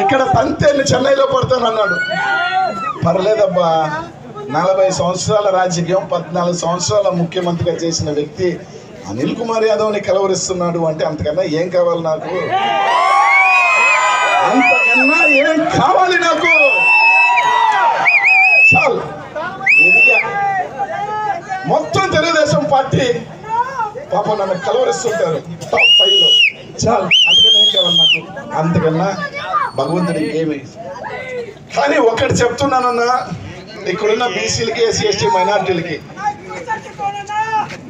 ఇక్కడ తంతే చెన్నైలో పడతాను అన్నాడు. పర్లేదబ్బా, 40 సంవత్సరాల రాజకీయం, 14 సంవత్సరాల ముఖ్యమంత్రిగా చేసిన వ్యక్తి అనిల్ కుమార్ యాదవ్ని కలవరిస్తున్నాడు అంటే అంతకన్నా ఏం కావాలి నాకు? అంతకన్నా ఏం కావాలి నాకు? చాలు. మొత్తం తెలుగుదేశం పార్టీ పాపం నన్ను కలవరిస్తుంటారు టాప్ 5లో. చాలు, అంతకన్నా ఏం కావాలి నాకు? అంతకన్నా భగవంతుడికి ఏమి. కానీ ఒకటి చెప్తున్నానన్నా, ఇక్కడున్న బీసీలకి, ఎస్సీ ఎస్టీ మైనార్టీలకి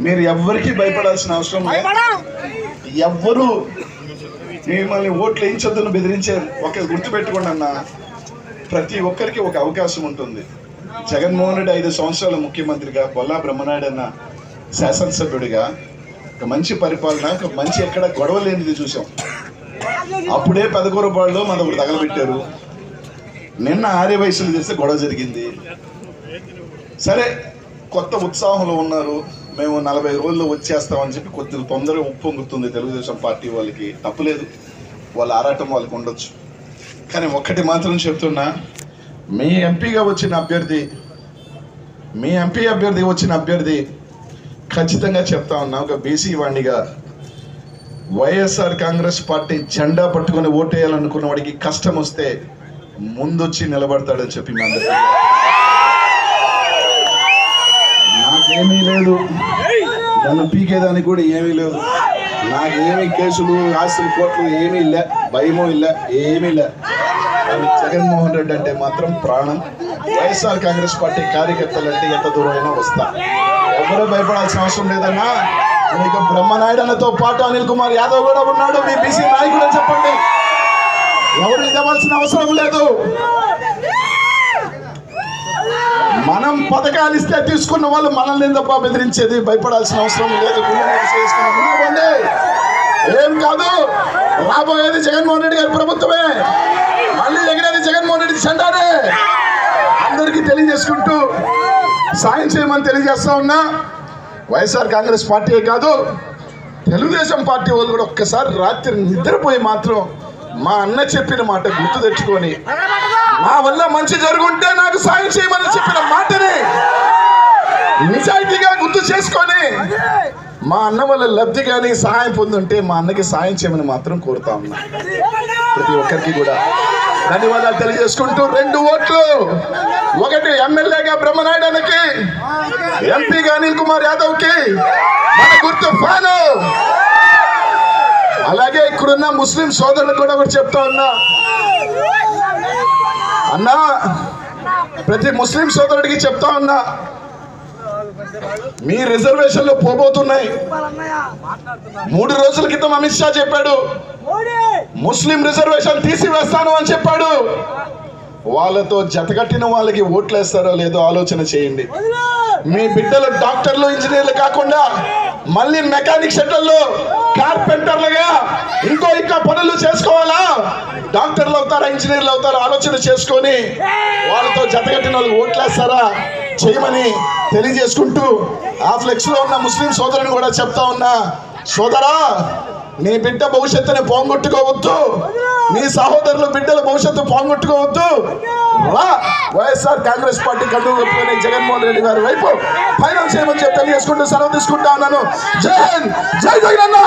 మీరు ఎవ్వరికి భయపడాల్సిన అవసరం లేదు. ఎవ్వరు మిమ్మల్ని ఓట్లు వేయించొద్దని బెదిరించారు. ఒక గుర్తుపెట్టుకోండి అన్న, ప్రతి ఒక్కరికి ఒక అవకాశం ఉంటుంది. జగన్మోహన్ రెడ్డి 5 సంవత్సరాల ముఖ్యమంత్రిగా, బొల్లా బ్రహ్మనాయుడు అన్న శాసనసభ్యుడిగా ఒక మంచి పరిపాలన, ఒక మంచి ఎక్కడ గొడవ లేనిది చూసాం. అప్పుడే పెదకూరపాడులో మన ఒకటి తగలబెట్టారు. నిన్న ఆర్యవయసులు చేస్తే గొడవ జరిగింది. సరే, కొత్త ఉత్సాహంలో ఉన్నారు. మేము 40 రోజుల్లో వచ్చేస్తామని చెప్పి కొద్దిగా తొందరగా ఉప్పొంగుతుంది తెలుగుదేశం పార్టీ వాళ్ళకి. తప్పులేదు, వాళ్ళ ఆరాటం వాళ్ళకి ఉండొచ్చు. కానీ ఒక్కటి మాత్రం చెప్తున్నా, మీ ఎంపీగా వచ్చిన అభ్యర్థి ఖచ్చితంగా చెప్తా ఉన్నా, ఒక బీసీ వాణిగా వైఎస్ఆర్ కాంగ్రెస్ పార్టీ జెండా పట్టుకొని ఓటేయాలనుకున్న వాడికి కష్టం వస్తే ముందొచ్చి నిలబడతాడని చెప్పి మీ అందరికీ. నాకేమీ లేదు, నన్ను పీకేదానికి కూడా ఏమీ లేదు. నాకేమీ కేసులు, ఆస్తులు, కోట్లు ఏమీ లే, భయమూ లే, ఏమీ లే. జగన్మోహన్ రెడ్డి అంటే మాత్రం ప్రాణం. వైఎస్ఆర్ కాంగ్రెస్ పార్టీ కార్యకర్తలు అంటే ఎంత దూరం అయినా వస్తా. ఎవరూ భయపడాల్సిన అవసరం లేదన్నా. మీకు బ్రహ్మనాయుడు అన్నతో పాటు అనిల్ కుమార్ యాదవ్ కూడా ఉన్నాడు, మీ బీసీ నాయకుడు అని చెప్పండి. ఎవరు ఇవ్వాల్సిన అవసరం లేదు. మనం పథకాలు ఇస్తే తీసుకున్న వాళ్ళు మనల్ని తప్ప బెదిరించేది. భయపడాల్సిన అవసరం లేదు. ఏం కాదు, రాబోయేది జగన్మోహన్ రెడ్డి గారి ప్రభుత్వమే. మళ్ళీ ఎగిరేది జగన్మోహన్ రెడ్డి జెండానే. అందరికీ తెలియజేసుకుంటూ సాయం చేయమని తెలియజేస్తా ఉన్నా. వైఎస్ఆర్ కాంగ్రెస్ పార్టీయే కాదు, తెలుగుదేశం పార్టీ వాళ్ళు కూడా ఒక్కసారి రాత్రి నిద్రపోయి మాత్రం మా అన్న చెప్పిన మాట గుర్తు తెచ్చుకొని, నా వల్ల మంచి జరుగుంటే నాకు సాయం చేయమని చెప్పిన మాటని నిజాయితీగా గుర్తు చేసుకొని, మా అన్న వల్ల లబ్ధి కానీ సహాయం పొందుంటే మా అన్నకి సాయం చేయమని మాత్రం కోరుతా ఉన్నా. ప్రతి ఒక్కరికి కూడా ధన్యవాదాలు తెలియజేసుకుంటూ 2 ఓట్లు, ఒకటి ఎమ్మెల్యేగా బ్రహ్మనాయుడు అన్నకి, ఎంపీగా అనిల్ కుమార్ యాదవ్కి మన గుర్తు ఫ్యాను. అలాగే ఇక్కడున్న ముస్లిం సోదరులకు కూడా ఒకటి చెప్తా ఉన్నా అన్నా, ప్రతి ముస్లిం సోదరుడికి చెప్తా ఉన్నా, మీ రిజర్వేషన్లు పోబోతున్నాయి. 3 రోజుల క్రితం అమిత్ షా చెప్పాడు, ముస్లిం రిజర్వేషన్ తీసివేస్తాను అని చెప్పాడు. వాళ్ళతో జతకట్టిన వాళ్ళకి ఓట్లు వేస్తారో లేదో ఆలోచన చేయండి. మీ బిడ్డలు డాక్టర్లు, ఇంజనీర్లు కాకుండా మళ్ళీ మెకానిక్ షెడ్యూల్లో కార్పెంటర్లుగా ఇంకా పనులు చేసుకోవాలా? డాక్టర్లు అవుతారా, ఇంజనీర్లు అవుతారా? ఆలోచన చేసుకొని వాళ్ళతో జతకట్టిన వాళ్ళకి ఓట్లు వేస్తారా చేయమని తెలియజేసుకుంటూ, ఆ ఫ్లెక్స్ లో ఉన్న ముస్లిం సోదరుని కూడా చెప్తా ఉన్నా, సోదరా, నీ బిడ్డ భవిష్యత్తుని పోగొట్టుకోవద్దు, నీ సహోదరుల బిడ్డల భవిష్యత్తు పోగొట్టుకోవద్దు. రా, వైఎస్ఆర్ కాంగ్రెస్ పార్టీ కండు కప్పుకొని జగన్మోహన్ రెడ్డి గారి వైపు ఫైనల్ చేయమని చెప్పి తెలియజేసుకుంటూ సెలవు తీసుకుంటా ఉన్నాను. జై హింద్, జై జగన్ అన్న.